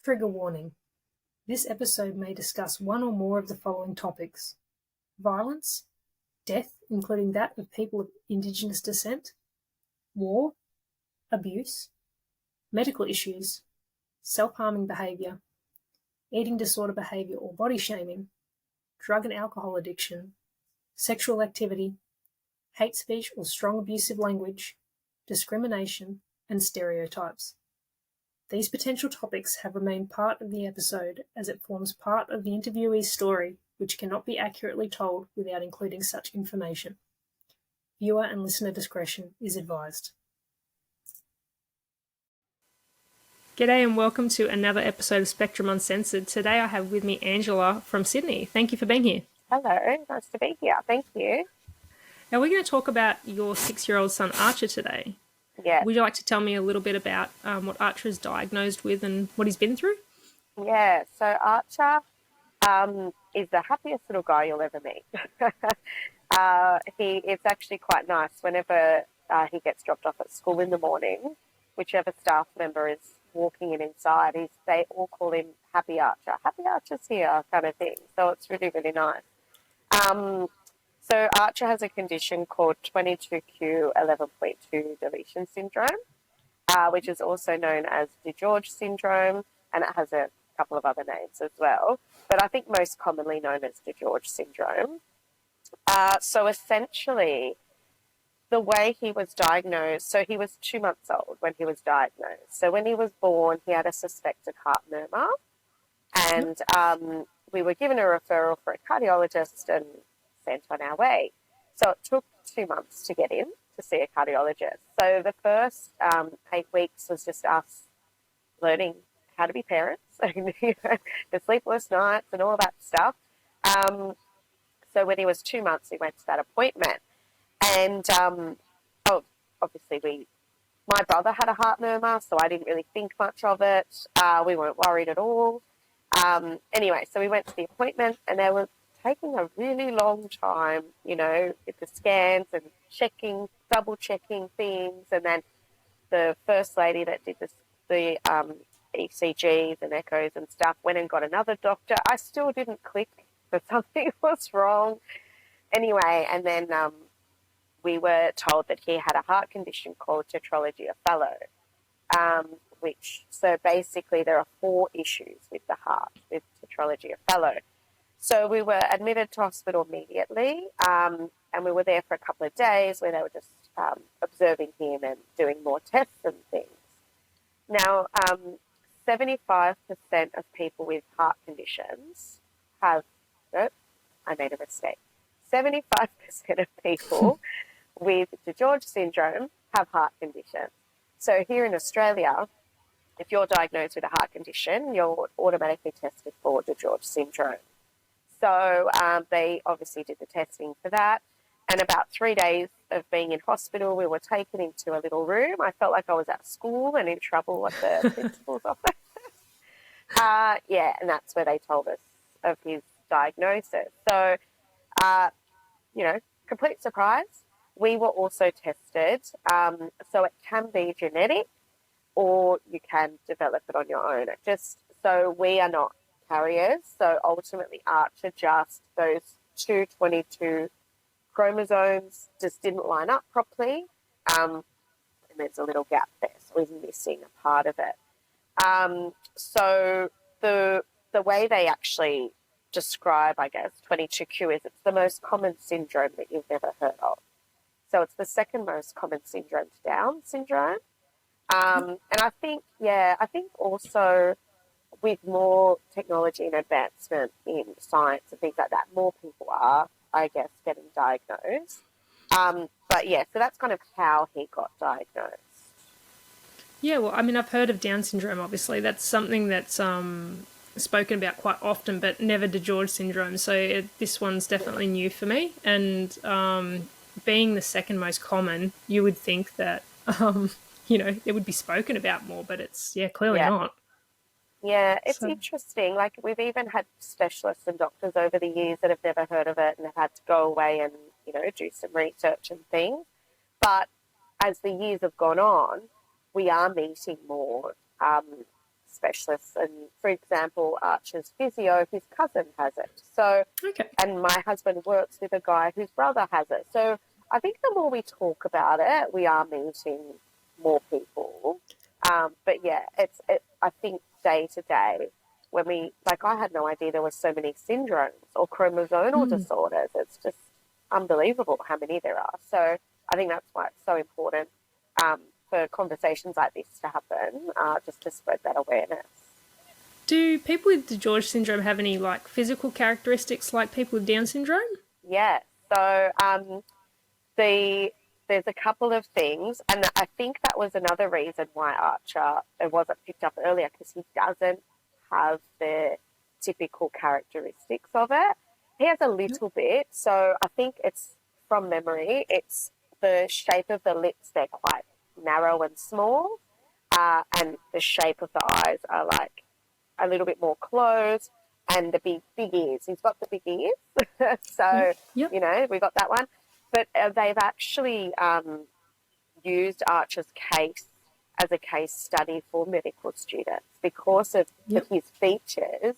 Trigger warning. This episode may discuss one or more of the following topics: violence, death, including that of people of Indigenous descent, war, abuse, medical issues, self-harming behaviour, eating disorder behaviour or body shaming, drug and alcohol addiction, sexual activity, hate speech or strong abusive language, discrimination, and stereotypes. These potential topics have remained part of the episode as it forms part of the interviewee's story, which cannot be accurately told without including such information. Viewer and listener discretion is advised. G'day and welcome to another episode of Spectrum Uncensored. Today I have with me Angela from Sydney. Thank you for being here. Hello, nice to be here. Thank you. Now we're going to talk about your 6-year-old son Archer today. Yeah. Would you like to tell me a little bit about what Archer is diagnosed with and what he's been through? Yeah, so Archer is the happiest little guy you'll ever meet. It's actually quite nice whenever he gets dropped off at school in the morning, whichever staff member is walking in inside, they all call him Happy Archer. Happy Archer's here kind of thing. So it's really, really nice. So Archer has a condition called 22q11.2 Deletion Syndrome, which is also known as DiGeorge Syndrome, and it has a couple of other names as well, but I think most commonly known as DiGeorge Syndrome. So essentially, the way he was diagnosed, so he was 2 months old when he was diagnosed. So when he was born, he had a suspected heart murmur, and we were given a referral for a cardiologist and sent on our way. So it took 2 months to get in to see a cardiologist. So the first 8 weeks was just us learning how to be parents, the sleepless nights and all that stuff. So when he was 2 months, he went to that appointment. And obviously my brother had a heart murmur, so I didn't really think much of it. We weren't worried at all. Anyway, so we went to the appointment, and they were taking a really long time, with the scans and double checking things. And then the first lady that did the ECGs and echoes and stuff went and got another doctor. I still didn't click that something was wrong. Anyway, and then we were told that he had a heart condition called tetralogy of Fallot, so basically there are 4 issues with the heart, with tetralogy of Fallot. So we were admitted to hospital immediately, and we were there for a couple of days where they were just observing him and doing more tests and things. Now, 75% of people with heart conditions have, I made a mistake. 75% of people with DiGeorge syndrome have heart conditions. So here in Australia, if you're diagnosed with a heart condition, you're automatically tested for DiGeorge syndrome. So they obviously did the testing for that. And about 3 days of being in hospital, we were taken into a little room. I felt like I was at school and in trouble at the principal's office. And that's where they told us of his diagnosis. So, complete surprise. We were also tested. So it can be genetic or you can develop it on your own. So we are not carriers. So ultimately Archer those 222 chromosomes just didn't line up properly. And there's a little gap there. So he's missing a part of it. So the way they actually describe, 22q is it's the most common syndrome that you've never heard of. So it's the second most common syndrome to Down syndrome. And I think also with more technology and advancement in science and things like that, more people are, getting diagnosed. So that's kind of how he got diagnosed. Yeah, well, I've heard of Down syndrome, obviously. That's something that's spoken about quite often, but never DiGeorge syndrome. So this one's definitely new for me. And being the second most common, you would think that, it would be spoken about more, but it's, clearly not. Yeah, it's interesting. Like, we've even had specialists and doctors over the years that have never heard of it and have had to go away and, do some research and things. But as the years have gone on, we are meeting more specialists. And for example, Archer's physio, his cousin has it. So, Okay. and my husband works with a guy whose brother has it. So I think the more we talk about it, we are meeting more people. But yeah, I think day to day, when we, like, I had no idea there were so many syndromes or chromosomal disorders. It's just unbelievable how many there are. So I think that's why it's so important for conversations like this to happen, just to spread that awareness. Do people with DiGeorge syndrome have any like physical characteristics like people with Down syndrome? Yeah. So there's a couple of things, and I think that was another reason why Archer it wasn't picked up earlier, because he doesn't have the typical characteristics of it. He has a little bit, so I think it's from memory. It's the shape of the lips; they're quite narrow and small, and the shape of the eyes are like a little bit more closed, and the big ears. He's got the big ears, so you know we got that one. But they've actually used Archer's case as a case study for medical students because of his features.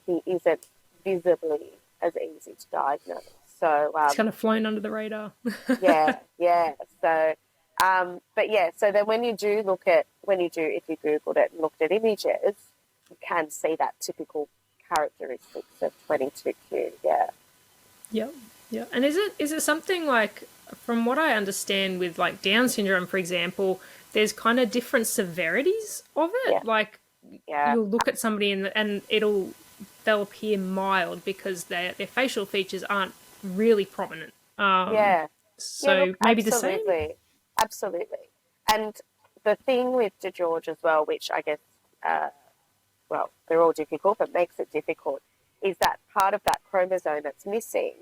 He isn't visibly as easy to diagnose. So it's kind of flown under the radar. yeah. So, but yeah. So then when you do, if you Googled it and looked at images, you can see that typical characteristics of 22q. Yeah. Yep. Yeah. And is it something like, from what I understand with like Down syndrome, for example, there's kind of different severities of it. Yeah. Like you'll look at somebody and they'll appear mild because their facial features aren't really prominent. So look, maybe the same. Absolutely. And the thing with DiGeorge as well, which I guess, well, they're all difficult, but makes it difficult, is that part of that chromosome that's missing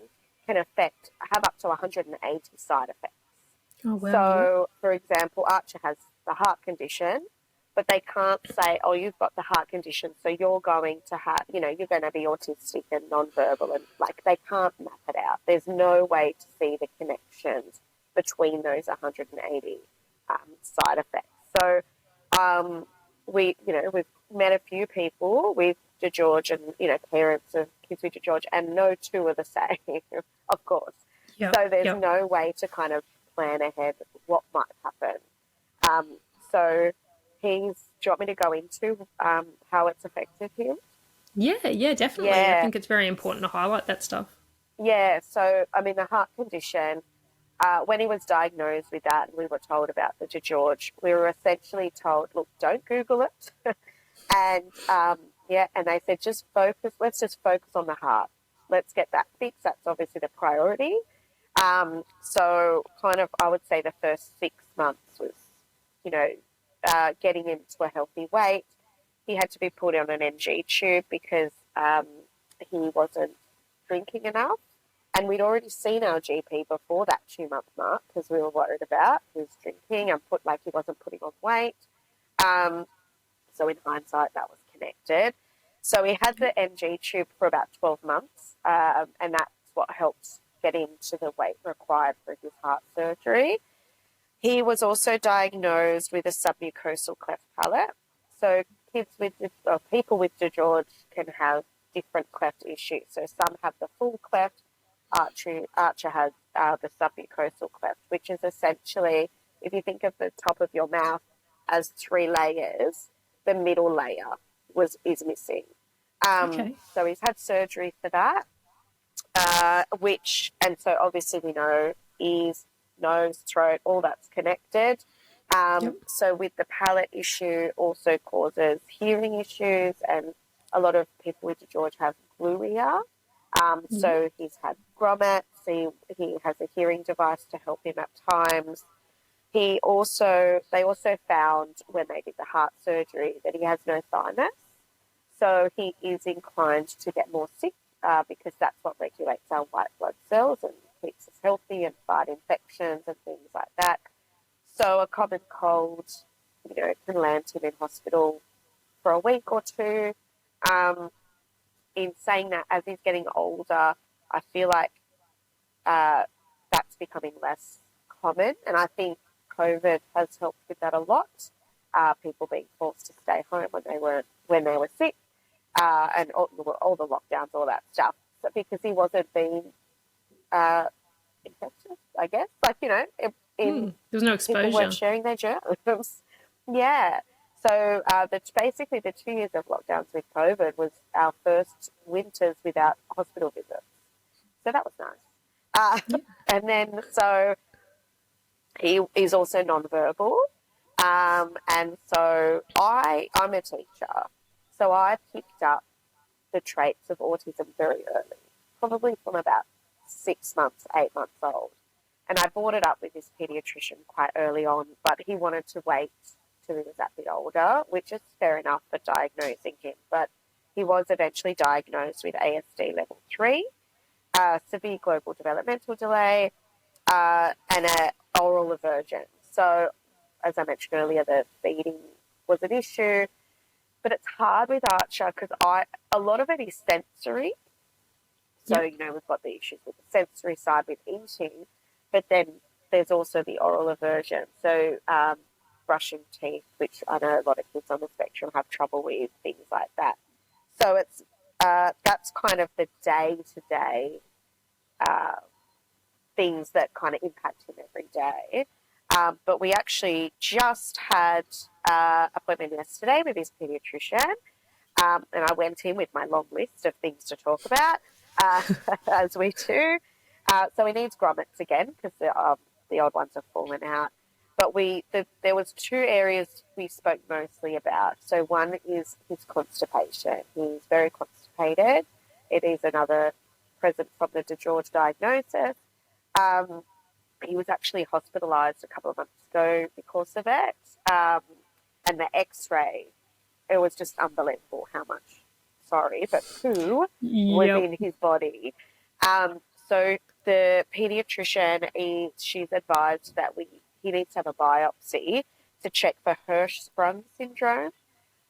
can have up to 180 side effects. Oh, wow. So, for example, Archer has the heart condition, but they can't say, oh, you've got the heart condition, so you're going to have, you're going to be autistic and nonverbal, and like they can't map it out. There's no way to see the connections between those 180 side effects. So, we've met a few people with DiGeorge and, parents of kids with DiGeorge, and no two are the same, of course. So there's no way to kind of plan ahead what might happen. So do you want me to go into how it's affected him? Yeah, definitely. I think it's very important to highlight that stuff. Yeah, so, I mean, the heart condition, when he was diagnosed with that and we were told about the DiGeorge, we were essentially told, look, don't Google it. And, and they said, let's just focus on the heart. Let's get that fixed. That's obviously the priority. So kind of, I would say the first 6 months was, getting him to a healthy weight. He had to be put on an NG tube because he wasn't drinking enough. And we'd already seen our GP before that 2-month mark because we were worried about his drinking and he wasn't putting on weight. So in hindsight, that was connected. So he had the NG tube for about 12 months, and that's what helped get him to the weight required for his heart surgery. He was also diagnosed with a submucosal cleft palate. So people with DiGeorge can have different cleft issues. So some have the full cleft. Archer has the submucosal cleft, which is essentially, if you think of the top of your mouth as 3 layers, the middle layer is missing. So he's had surgery for that, so obviously we know ears, nose, throat, all that's connected. So with the palate issue also causes hearing issues, and a lot of people with DiGeorge have glue. So he's had grommets. He has a hearing device to help him at times. They also found when they did the heart surgery that he has no thymus. So he is inclined to get more sick because that's what regulates our white blood cells and keeps us healthy and fight infections and things like that. So a common cold, can land him in hospital for a week or two. In saying that, as he's getting older, I feel like that's becoming less common, and I think COVID has helped with that a lot. people being forced to stay home when they were sick, and all the lockdowns, all that stuff. So because he wasn't being infectious, I guess, like, you know, there was no people exposure. weren't sharing their germs. Yeah. So basically the 2 years of lockdowns with COVID was our first winters without hospital visits. So that was nice. And then so he is also nonverbal. And so I'm a teacher. So I picked up the traits of autism very early, probably from about 6 months, 8 months old. And I brought it up with this paediatrician quite early on, but he wanted to wait till he was a bit older, which is fair enough for diagnosing him. But he was eventually diagnosed with ASD level 3, severe global developmental delay, and an oral aversion. So, as I mentioned earlier, the feeding was an issue, but it's hard with Archer because a lot of it is sensory. So, you know, we've got the issues with the sensory side with eating, but then there's also the oral aversion. So, brushing teeth, which I know a lot of kids on the spectrum have trouble with, things like that. So it's that's kind of the day-to-day things that kind of impact him every day. But we actually just had an appointment yesterday with his paediatrician, and I went in with my long list of things to talk about, as we do. So he needs grommets again because the old ones have fallen out. But there was 2 areas we spoke mostly about. So one is his constipation. He's very constipated. It is another present from the DiGeorge diagnosis. He was actually hospitalised a couple of months ago because of it. And the X-ray, it was just unbelievable how much, but poo was in his body. So the paediatrician, she's advised that he needs to have a biopsy to check for Hirschsprung syndrome,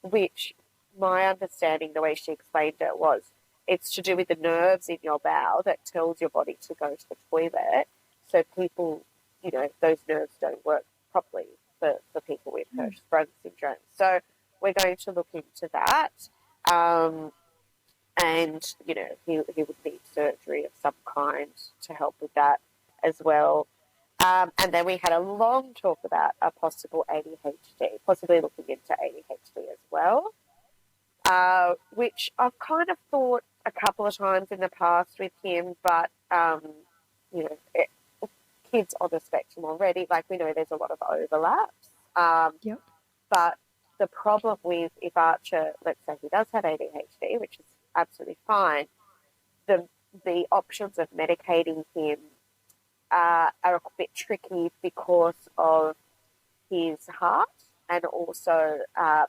which my understanding, the way she explained it, was it's to do with the nerves in your bowel that tells your body to go to the toilet. So people, you know, those nerves don't work properly for people with Hirschsprung syndrome. So we're going to look into that. And, you know, he would need surgery of some kind to help with that as well. And then we had a long talk about a possible ADHD, possibly looking into ADHD as well, which I've kind of thought a couple of times in the past with him, but, you know, kids on the spectrum already, like we know there's a lot of overlaps. But the problem with if Archer, let's say he does have ADHD, which is absolutely fine, the options of medicating him are a bit tricky because of his heart and also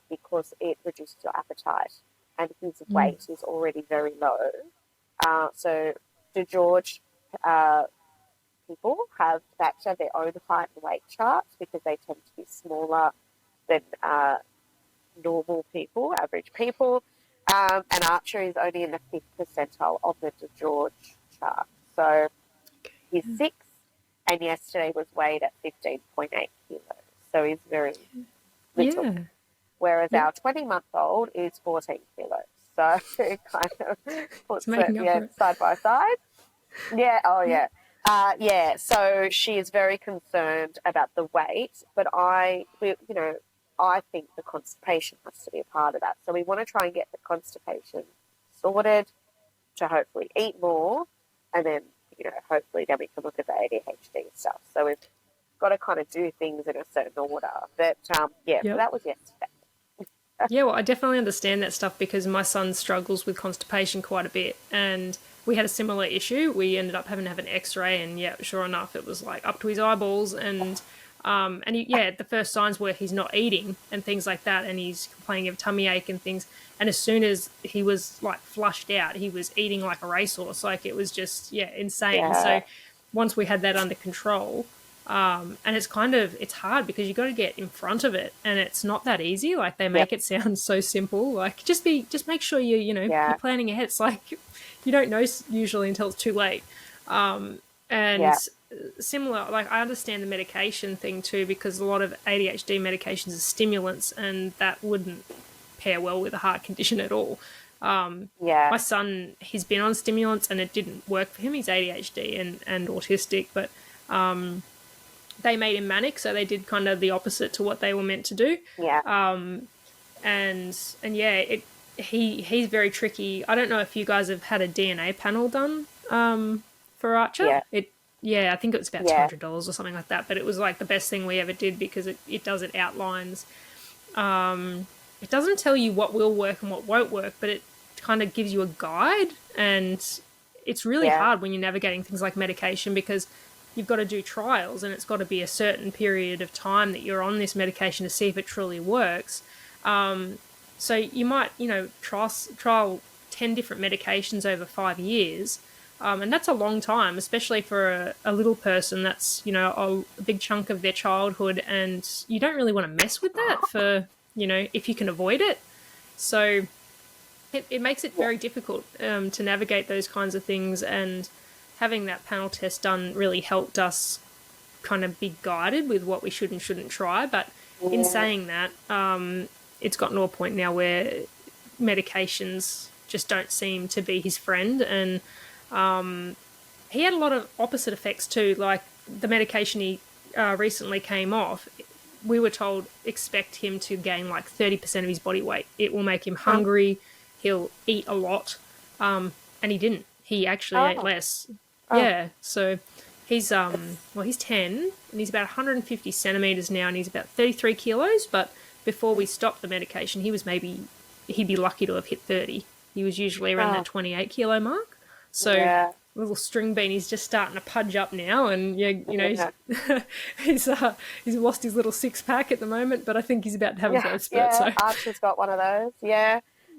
because it reduces your appetite and his weight is already very low. So DiGeorge people have their own height and weight charts because they tend to be smaller than normal people, average people. And Archer is only in the 5th percentile of the DiGeorge chart. So he's 6 and yesterday was weighed at 15.8 kilos. So he's very little. Yeah. Whereas our 20-month-old is 14 kilos. So it kind of puts it side by side. Yeah, yeah. So she is very concerned about the weight, but I think the constipation has to be a part of that. So we want to try and get the constipation sorted to hopefully eat more, and then, you know, hopefully then we can look at the ADHD stuff. So we've got to kind of do things in a certain order. But, so that was yesterday. Yeah, well, I definitely understand that stuff because my son struggles with constipation quite a bit, and we had a similar issue. We ended up having to have an X-ray, and sure enough, it was like up to his eyeballs, and the first signs were he's not eating and things like that, and he's complaining of tummy ache and things. And as soon as he was like flushed out, he was eating like a racehorse. Like it was just insane. Yeah. So once we had that under control. And it's hard because you got to get in front of it, and it's not that easy. Like they make it sound so simple. Like just make sure you're planning ahead. It's like you don't know usually until it's too late. And Yeah. similar, like I understand the medication thing too, because a lot of ADHD medications are stimulants, and that wouldn't pair well with a heart condition at all. Yeah. My son, he's been on stimulants and it didn't work for him. He's ADHD and autistic, but they made him manic, so they did kind of the opposite to what they were meant to do. Yeah. And yeah, he's very tricky. I don't know if you guys have had a DNA panel done for Archer. Yeah. Yeah, I think it was about Yeah. $200 or something like that. But it was like the best thing we ever did, because it does, it outlines. It doesn't tell you what will work and what won't work, but it kind of gives you a guide. And it's really Yeah. hard when you're navigating things like medication, because you've got to do trials, and it's got to be a certain period of time that you're on this medication to see if it truly works. So you might, trial 10 different medications over 5 years. And that's a long time, especially for a little person. That's, a big chunk of their childhood. And you don't really want to mess with that for, if you can avoid it. So it makes it very difficult to navigate those kinds of things. And having that panel test done really helped us kind of be guided with what we should and shouldn't try. But in saying that, it's gotten to a point now where medications just don't seem to be his friend. And he had a lot of opposite effects too. Like the medication he recently came off, we were told expect him to gain like 30% of his body weight. It will make him hungry. He'll eat a lot. And he didn't. He actually ate less. Yeah. So he's he's 10 and he's about 150 centimeters now, and he's about 33 kilos. But before we stopped the medication, he'd be lucky to have hit 30. He was usually around that 28 kilo mark. So little string bean, he's just starting to pudge up now, and he's lost his little six pack at the moment, but I think he's about to have a growth spurt. So Archer's got one of those.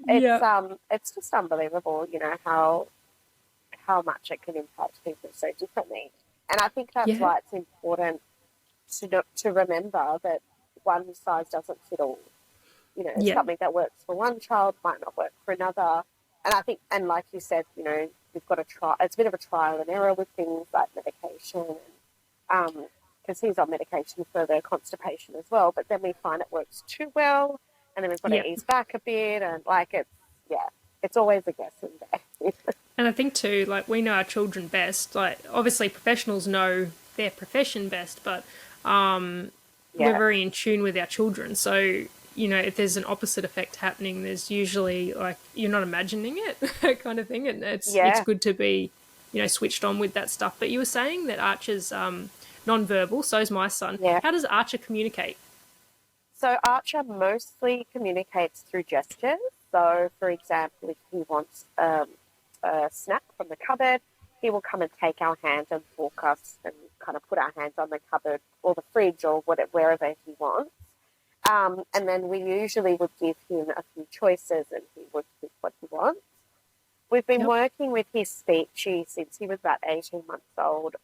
It's just unbelievable, how much it can impact people so differently. And I think that's why it's important to remember that one size doesn't fit all. Something that works for one child might not work for another. And I think, and like you said, we've got to try. It's a bit of a trial and error with things like medication, because he's on medication for the constipation as well. But then we find it works too well, and then we've got to ease back a bit, and it's always a guessing game. And I think too, like, we know our children best. Like, obviously professionals know their profession best, but we're very in tune with our children. So, if there's an opposite effect happening, there's usually, like, you're not imagining it kind of thing. And it's good to be, switched on with that stuff. But you were saying that Archer's non-verbal, so is my son. Yeah. How does Archer communicate? So Archer mostly communicates through gestures. So, for example, if he wants a snack from the cupboard, he will come and take our hand and fork us and kind of put our hands on the cupboard or the fridge or wherever he wants. And then we usually would give him a few choices and he would pick what he wants. We've been working with his speechy since he was about 18 months old,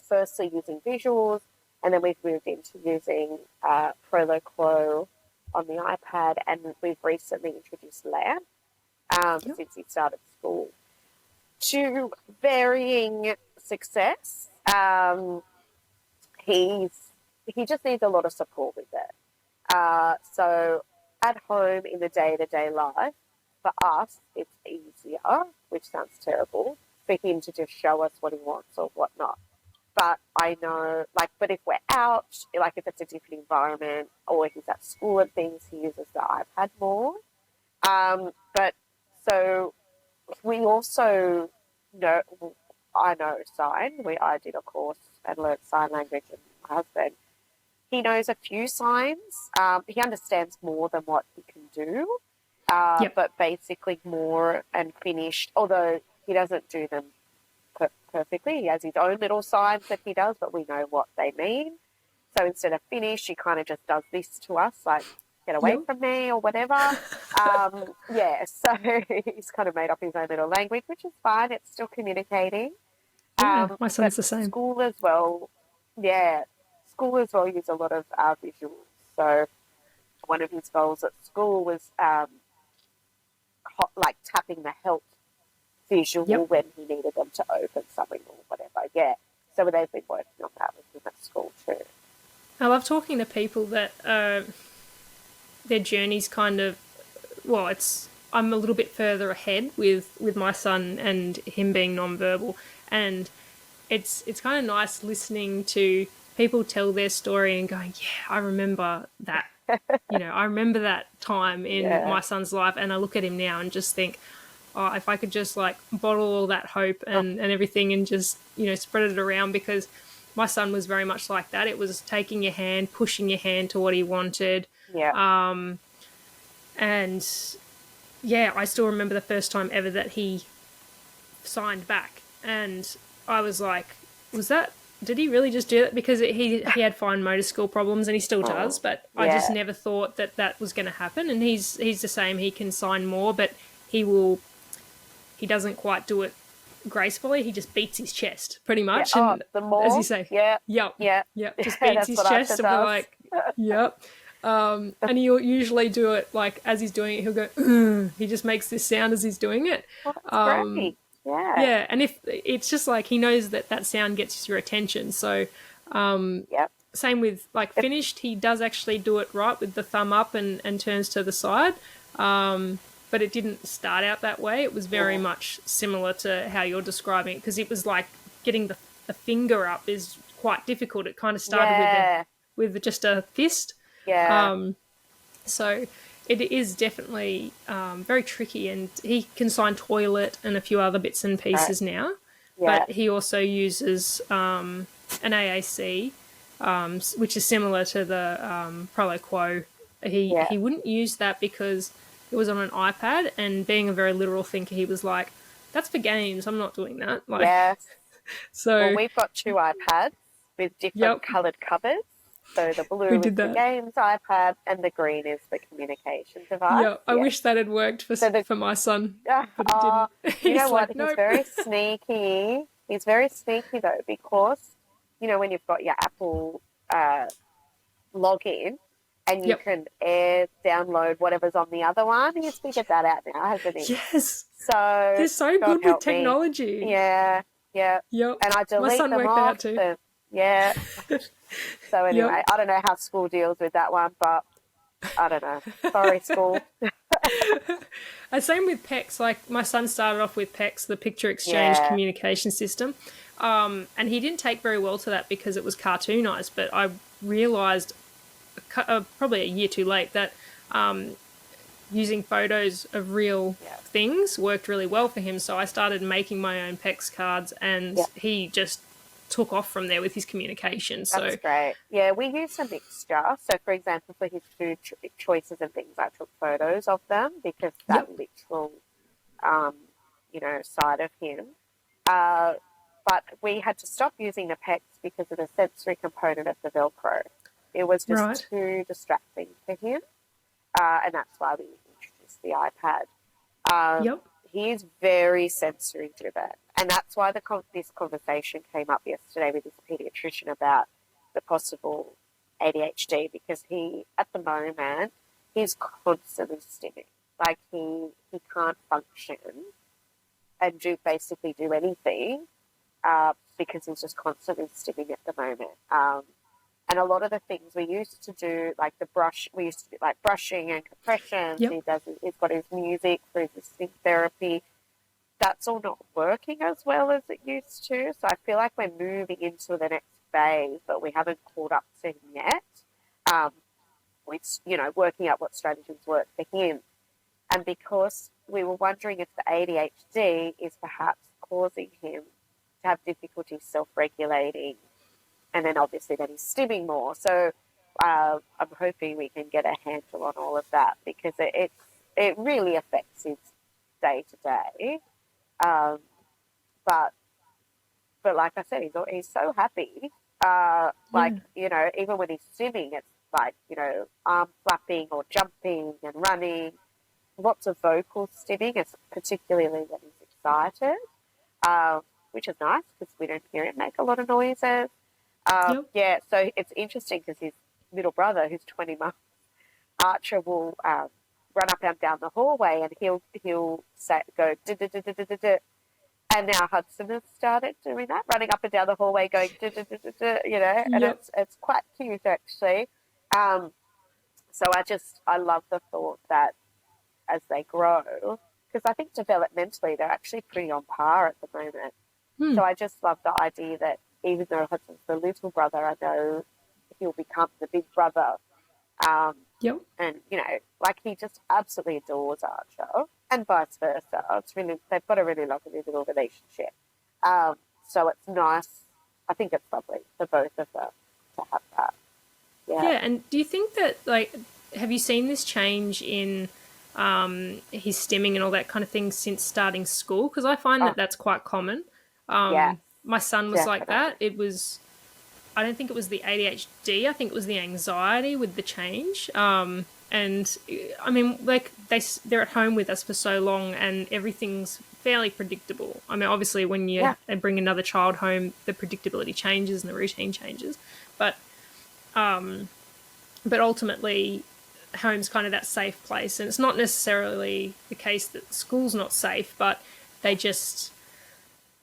firstly using visuals, and then we've moved into using Proloquo on the iPad, and we've recently introduced Lamp since he started school. To varying success. He just needs a lot of support with it. So at home in the day-to-day life, for us, it's easier, which sounds terrible, for him to just show us what he wants or whatnot. But I know, but if we're out, if it's a different environment or he's at school and things, he uses the iPad more. But so we also know, I know sign. I did a course and learned sign language, and my husband, he knows a few signs. He understands more than what he can do, but basically more and finished, although he doesn't do them perfectly. He has his own little signs that he does, but we know what they mean. So instead of finish, he kind of just does this to us, like, get away from me or whatever. So he's kind of made up his own little language, which is fine. It's still communicating. My son's the same. School as well use a lot of visuals. So one of his goals at school was tapping the help visual when he needed them to open something or whatever. Yeah. So they've been working on that with him at school too. I love talking to people that their journey's kind of, well, I'm a little bit further ahead with my son and him being nonverbal, and it's kind of nice listening to people tell their story and going, yeah, I remember that. I remember that time in my son's life, and I look at him now and just think, oh, if I could just like bottle all that hope and everything and just, spread it around, because my son was very much like that. It was taking your hand, pushing your hand to what he wanted. Yeah. And yeah, I still remember the first time ever that he signed back, and I was like, did he really just do that? Because he had fine motor skill problems, and he still does, but I just never thought that was going to happen. And he's the same. He can sign more, but he doesn't quite do it gracefully. He just beats his chest pretty much. Yeah. And the more, as you say, just beats his chest, and we're like, yep. And he'll usually do it like as he's doing it, he'll go, he just makes this sound as he's doing it. Oh, that's great. Yeah, and if it's just like he knows that sound gets your attention. So same with like finished, he does actually do it right with the thumb up and turns to the side. But it didn't start out that way. It was very much similar to how you're describing it, because it was like getting the finger up is quite difficult. It kind of started with just a fist. Yeah. So it is definitely very tricky, and he can sign toilet and a few other bits and pieces now. Yeah. But he also uses an AAC, which is similar to the Prolo Quo. He wouldn't use that because it was on an iPad, and being a very literal thinker, he was like, that's for games, I'm not doing that. Like, yes. So we've got 2 iPads with different coloured covers. So the blue is the games iPad and the green is the communication device. Yeah, I wish that had worked for my son, but it didn't. You know what? Nope. He's very sneaky. He's very sneaky though, because, when you've got your Apple login and you can download whatever's on the other one, he's figured that out now, hasn't he? Yes. So they're so good with technology. Me. Yeah. Yep. And I delete my son them worked off. that out too. Yeah. So anyway, I don't know how school deals with that one, but I don't know. Sorry, school. And same with PECS. Like my son started off with PECS, the Picture Exchange Communication System, and he didn't take very well to that because it was cartoonized. But I realised probably a year too late that using photos of real things worked really well for him. So I started making my own PECS cards, and he just took off from there with his communication. So that's great. Yeah, we used a mixture. So, for example, for his food choices and things, I took photos of them because that literal, side of him. But we had to stop using the PECs because of the sensory component of the Velcro. It was just too distracting for him, and that's why we introduced the iPad. He's very sensory driven, and that's why this conversation came up yesterday with this paediatrician about the possible ADHD, because he, at the moment, he's constantly stimming. Like he can't function and basically do anything because he's just constantly stimming at the moment. And a lot of the things we used to do, like we used to do like brushing and compressions. He's got his music for his sleep therapy. That's all not working as well as it used to. So I feel like we're moving into the next phase, but we haven't caught up to him yet. It's, working out what strategies work for him. And because we were wondering if the ADHD is perhaps causing him to have difficulty self-regulating, and then obviously then he's stimming more. So I'm hoping we can get a handle on all of that, because it really affects his day-to-day. But like I said, he's so happy. Even when he's stimming, it's like, arm flapping or jumping and running. Lots of vocal stimming, particularly when he's excited, which is nice because we don't hear him make a lot of noises. So it's interesting because his little brother, who's 20 months, Archer, will run up and down the hallway, and he'll say, go, And now Hudson has started doing that, running up and down the hallway going, duh, duh, duh, duh, duh, you know, and Yep. it's quite cute actually. So I love the thought that as they grow, because I think developmentally they're actually pretty on par at the moment. So I just love the idea that even though Hudson's the little brother, I know he'll become the big brother. Yep. And, you know, like he just absolutely adores Archer and vice versa. It's really, they've got a really lovely little relationship. So it's nice. I think it's lovely for both of them to have that. Yeah, and do you think that, like, have you seen this change in his stimming and all that kind of thing since starting school? Because I find that that's quite common. Yeah, My son was like definitely. that. It was, I don't think it was the ADHD. I think it was the anxiety with the change. And I mean, like they're at home with us for so long, and everything's fairly predictable. I mean, obviously, when you bring another child home, the predictability changes and the routine changes, but ultimately, home's kind of that safe place, and it's not necessarily the case that school's not safe, but they just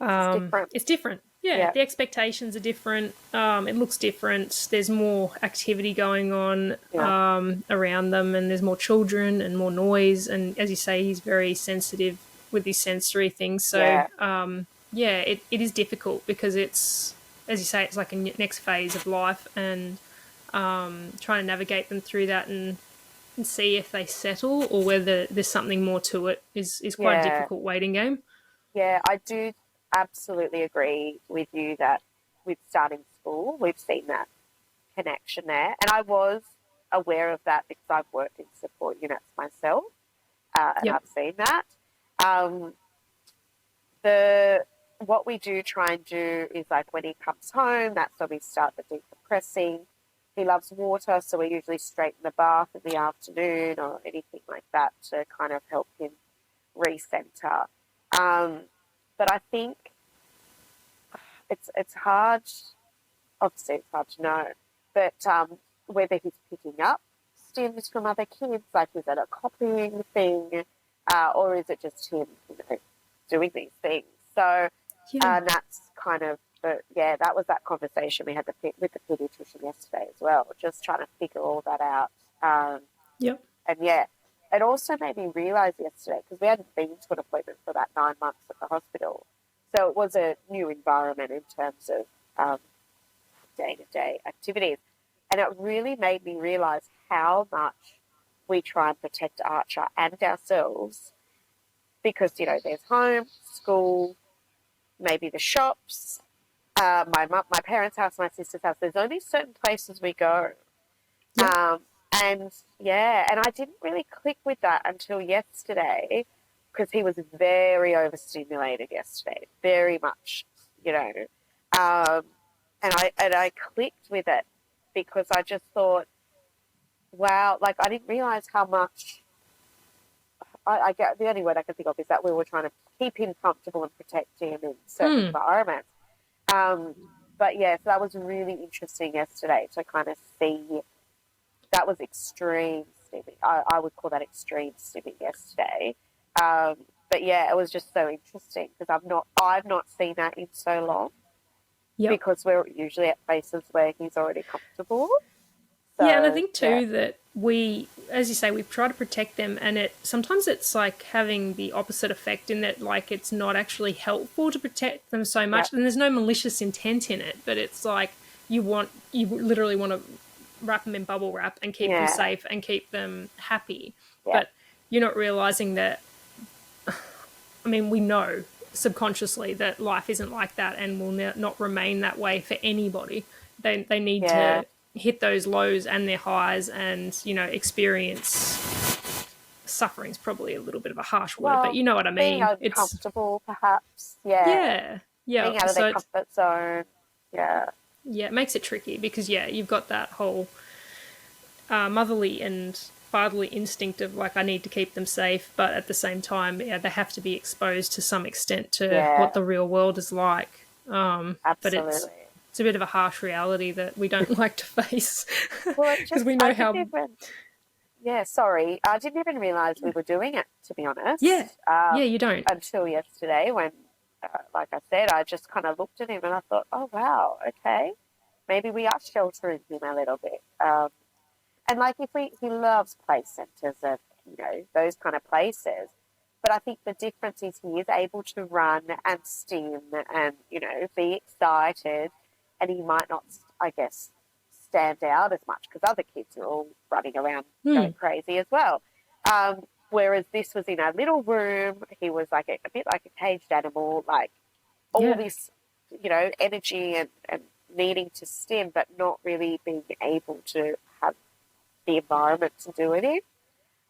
It's different. it's different. Yeah, the expectations are different. It looks different. There's more activity going on around them, and there's more children and more noise. And as you say, he's very sensitive with his sensory things. So, it is difficult because it's, as you say, it's like a next phase of life, and trying to navigate them through that and see if they settle or whether there's something more to it is quite a difficult waiting game. Yeah, I do absolutely agree with you that with starting school, we've seen that connection there. And I was aware of that because I've worked in support units myself, and I've seen that. What we do try and do is, like, when he comes home, that's when we start the decompressing. He loves water, so we usually straighten the bath in the afternoon or anything like that to kind of help him recenter. But I think it's hard. Obviously, it's hard to know, but whether he's picking up stims from other kids, like is it a copying thing, or is it just him, doing these things? So that's kind of that was that conversation we had with the pediatrician yesterday as well, just trying to figure all that out. And it also made me realise yesterday, because we hadn't been to an appointment for about 9 months at the hospital, so it was a new environment in terms of day-to-day activities, and it really made me realise how much we try and protect Archer and ourselves, because there's home, school, maybe the shops, my parents' house, my sister's house. There's only certain places we go. And I didn't really click with that until yesterday, because he was very overstimulated yesterday, very much, and I clicked with it, because I just thought, wow, like I didn't realize how much. I get, the only word I can think of is that we were trying to keep him comfortable and protect him in certain environments. But so that was really interesting yesterday to kind of see. That was extreme stimming. I would call that extreme stimming yesterday. But it was just so interesting, because I've not seen that in so long. Because we're usually at places where he's already comfortable. So, and I think too that we, as you say, we try to protect them, and sometimes it's like having the opposite effect, in that, like, it's not actually helpful to protect them so much, and there's no malicious intent in it, but it's like you literally want to wrap them in bubble wrap and keep them safe and keep them happy, but you're not realizing that. I mean, we know subconsciously that life isn't like that and will not remain that way for anybody. They need to hit those lows and their highs, and experience suffering's probably a little bit of a harsh word, but you know what I mean. Being uncomfortable, perhaps. Being out of their comfort zone. It makes it tricky, because you've got that whole motherly and fatherly instinct of, like, I need to keep them safe, but at the same time, they have to be exposed to some extent to what the real world is like. Absolutely. But it's a bit of a harsh reality that we don't like to face, because we know how. Sorry, I didn't even realise we were doing it, to be honest. You don't until yesterday, when like I said, I just kind of looked at him and I thought, oh, wow, okay, maybe we are sheltering him a little bit. And like he loves play centres and, those kind of places. But I think the difference is he is able to run and stim and, be excited, and he might not, I guess, stand out as much because other kids are all running around going crazy as well. Whereas this was in a little room. He was like a bit like a caged animal, like all this, energy and needing to stim, but not really being able to have the environment to do it in.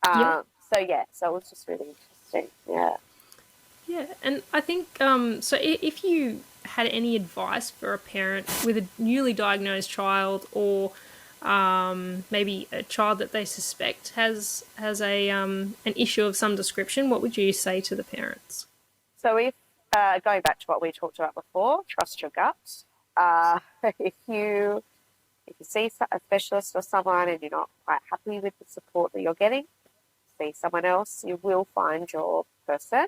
So it was just really interesting. Yeah. Yeah, and I think so. If you had any advice for a parent with a newly diagnosed child, or maybe a child that they suspect has an issue of some description, what would you say to the parents? So if going back to what we talked about before, trust your gut. If you see a specialist or someone and you're not quite happy with the support that you're getting, see someone else. You will find your person.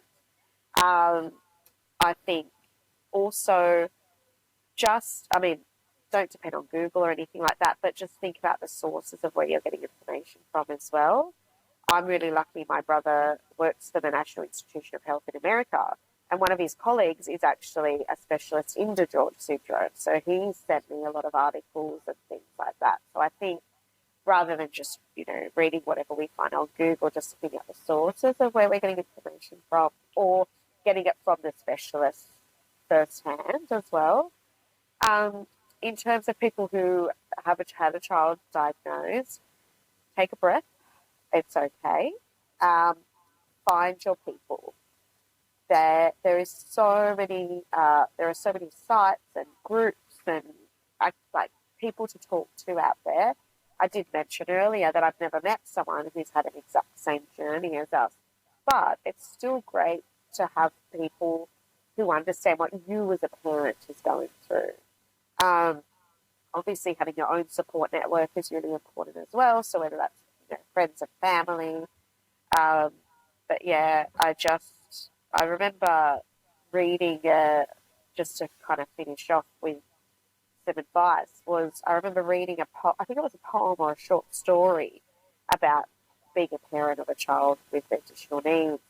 I think also don't depend on Google or anything like that, but just think about the sources of where you're getting information from as well. I'm really lucky my brother works for the National Institution of Health in America, and one of his colleagues is actually a specialist in DiGeorge Syndrome. So he sent me a lot of articles and things like that. So I think rather than just, reading whatever we find on Google, just looking at the sources of where we're getting information from, or getting it from the specialist firsthand as well. In terms of people who have had a child diagnosed, take a breath. It's okay. Find your people. There is so many. There are so many sites and groups and like people to talk to out there. I did mention earlier that I've never met someone who's had an exact same journey as us, but it's still great to have people who understand what you as a parent is going through. Obviously, having your own support network is really important as well. So whether that's friends and family, but yeah, I remember reading just to kind of finish off with some advice. I remember reading I think it was a poem or a short story about being a parent of a child with additional needs,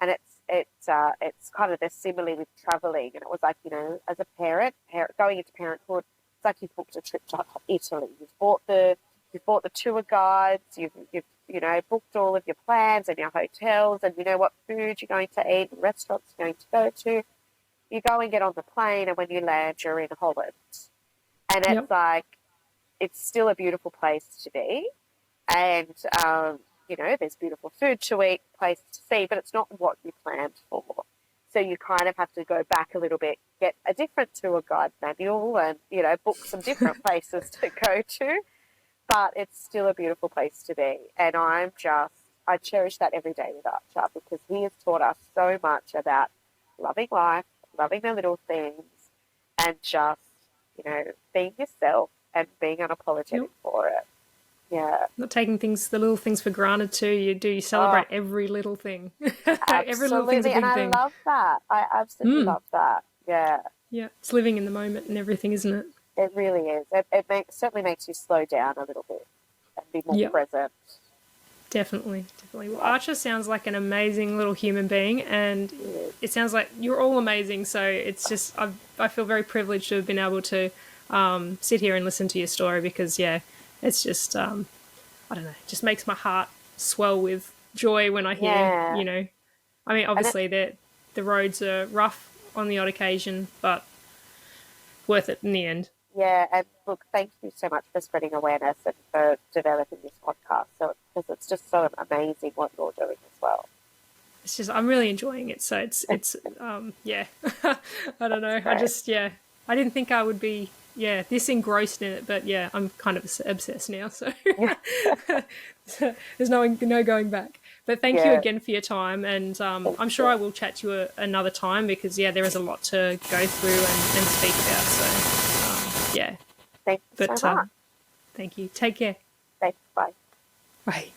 and it's kind of the simile with traveling, and it was like, as a parent going into parenthood, it's like you've booked a trip to Italy. You've bought the tour guides. You've booked all of your plans and your hotels, and you know what food you're going to eat and restaurants you're going to go to. You go and get on the plane, and when you land, you're in Holland, and it's like it's still a beautiful place to be, and there's beautiful food to eat, places to see, but it's not what you planned for. So you kind of have to go back a little bit, get a different tour guide manual and, book some different places to go to. But it's still a beautiful place to be. And I cherish that every day with Archer, because he has taught us so much about loving life, loving the little things, and just, being yourself and being unapologetic for it. Yeah. Not taking the little things for granted too. You celebrate every little thing. Every little thing's a big thing. And I love that. I absolutely love that. Yeah. Yeah. It's living in the moment and everything, isn't it? It really is. It certainly makes you slow down a little bit and be more present. Definitely. Well, Archer sounds like an amazing little human being, and it sounds like you're all amazing. So it's just, I feel very privileged to have been able to sit here and listen to your story, because, it's just, I don't know, it just makes my heart swell with joy when I hear, I mean, obviously the roads are rough on the odd occasion, but worth it in the end. Yeah, and look, thank you so much for spreading awareness and for developing this podcast. Because it's just so amazing what you're doing as well. It's just, I'm really enjoying it. So it's I don't know. I just, I didn't think I would be, this engrossed in it, but I'm kind of obsessed now. So, so there's no going back. But thank you again for your time, and I'm sure I will chat to you another time, because there is a lot to go through and speak about. So. Thank you so much. Thank you. Take care. Thanks. Bye. Bye.